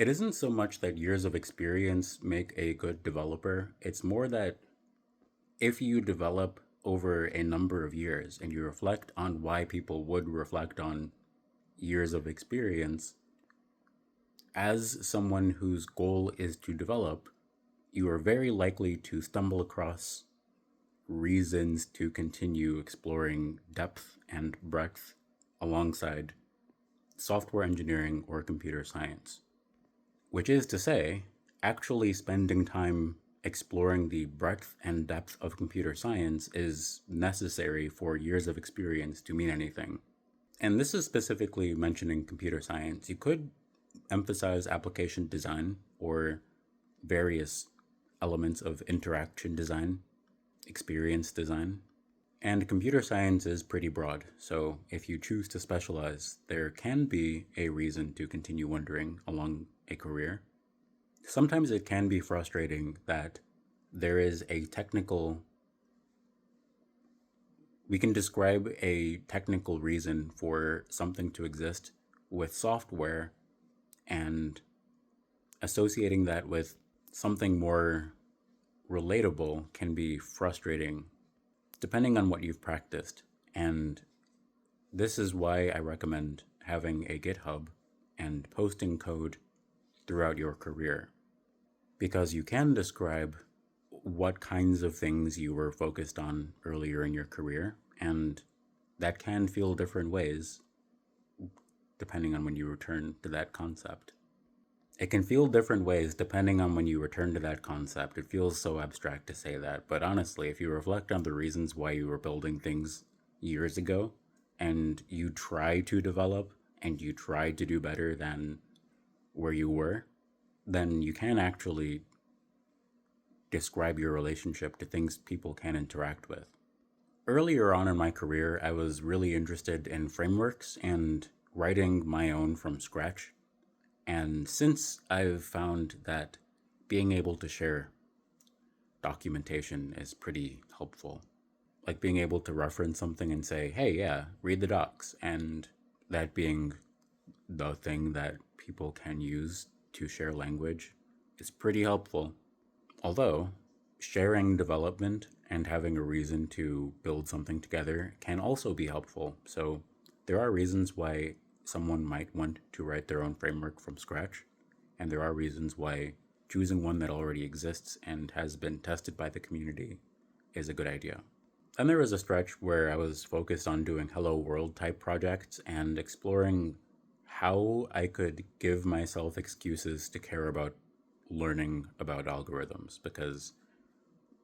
It isn't so much that years of experience make a good developer, it's more that if you develop over a number of years and you reflect on why people would reflect on years of experience, as someone whose goal is to develop, you are very likely to stumble across reasons to continue exploring depth and breadth alongside software engineering or computer science. Which is to say, actually spending time exploring the breadth and depth of computer science is necessary for years of experience to mean anything. And this is specifically mentioning computer science. You could emphasize application design or various elements of interaction design, experience design. And computer science is pretty broad, so if you choose to specialize, there can be a reason to continue wondering along a career. Sometimes it can be frustrating that there is a technical, we can describe a technical reason for something to exist with software, and associating that with something more relatable can be frustrating depending on what you've practiced. And this is why I recommend having a GitHub and posting code throughout your career, because you can describe what kinds of things you were focused on earlier in your career, and that can feel different ways depending on when you return to that concept. It can feel different ways depending on when you return to that concept. It feels so abstract to say that, but honestly, if you reflect on the reasons why you were building things years ago and you try to develop and you try to do better than where you were, then you can actually describe your relationship to things people can interact with. Earlier on in my career, I was really interested in frameworks and writing my own from scratch. And since I've found that being able to share documentation is pretty helpful, like being able to reference something and say, hey, yeah, read the docs, and that being the thing that people can use to share language is pretty helpful. Although, sharing development and having a reason to build something together can also be helpful. So, there are reasons why someone might want to write their own framework from scratch, and there are reasons why choosing one that already exists and has been tested by the community is a good idea. Then there was a stretch where I was focused on doing Hello World type projects and exploring how I could give myself excuses to care about learning about algorithms, because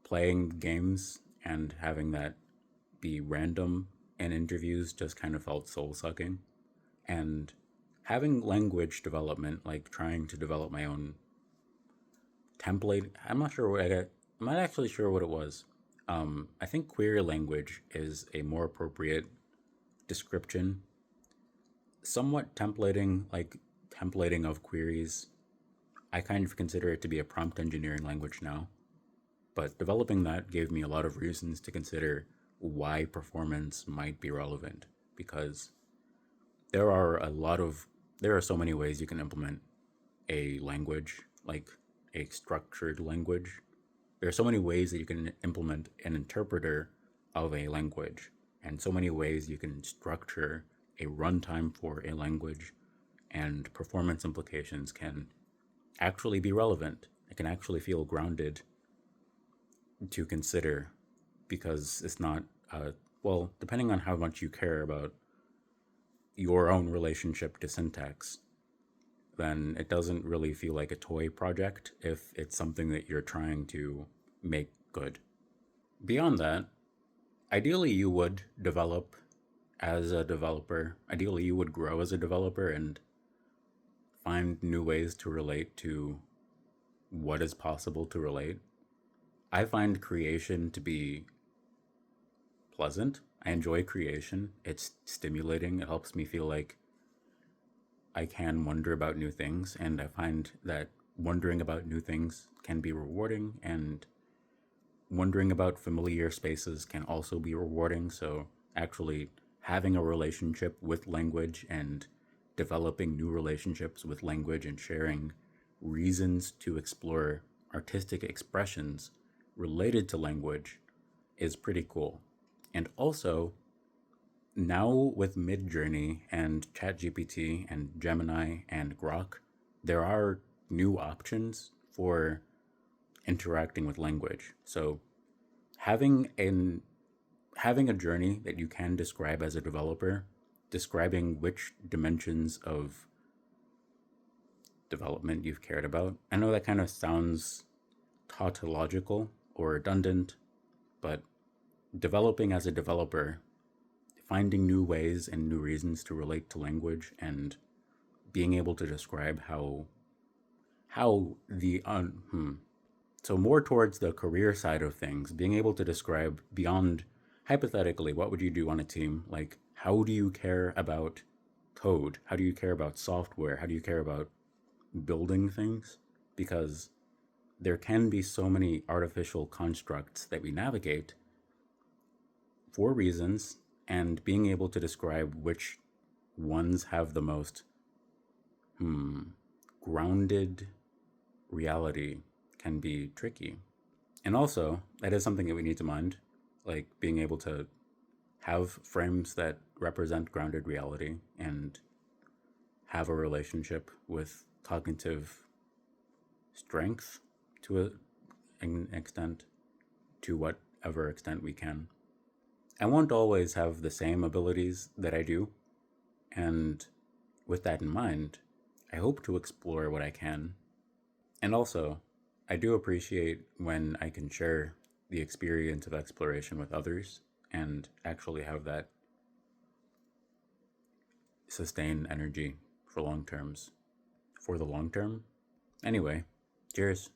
playing games and having that be random in interviews just kind of felt soul sucking. And having language development, like trying to develop my own template, I'm not actually sure what it was. I think query language is a more appropriate description. Somewhat templating, like templating of queries, I kind of consider it to be a prompt engineering language now. But developing that gave me a lot of reasons to consider why performance might be relevant, because there are a lot of there are so many ways you can implement a language, like a structured language. There are so many ways that you can implement an interpreter of a language, and so many ways you can structure a runtime for a language, and performance implications can actually be relevant. It can actually feel grounded to consider, because it's not, well, depending on how much you care about your own relationship to syntax, then it doesn't really feel like a toy project if it's something that you're trying to make good. Beyond that, ideally you would develop as a developer. Ideally you would grow as a developer and find new ways to relate to what is possible to relate. I find creation to be pleasant. I enjoy creation. It's stimulating. It helps me feel like I can wonder about new things, and I find that wondering about new things can be rewarding, and wondering about familiar spaces can also be rewarding. So, actually, having a relationship with language and developing new relationships with language and sharing reasons to explore artistic expressions related to language is pretty cool. And also, now with Midjourney and ChatGPT and Gemini and Grok, there are new options for interacting with language. So having an having a journey that you can describe as a developer, describing which dimensions of development you've cared about. I know that kind of sounds tautological or redundant, but developing as a developer, finding new ways and new reasons to relate to language and being able to describe how the so more towards the career side of things, being able to describe beyond hypothetically what would you do on a team, like how do you care about code, how do you care about software, how do you care about building things, because there can be so many artificial constructs that we navigate for reasons, and being able to describe which ones have the most grounded reality can be tricky. And also, that is something that we need to mind, like being able to have frames that represent grounded reality and have a relationship with cognitive strength to an extent, to whatever extent we can. I won't always have the same abilities that I do, and with that in mind, I hope to explore what I can. And also, I do appreciate when I can share the experience of exploration with others and actually have that sustain energy for long terms. For the long term. Anyway, cheers.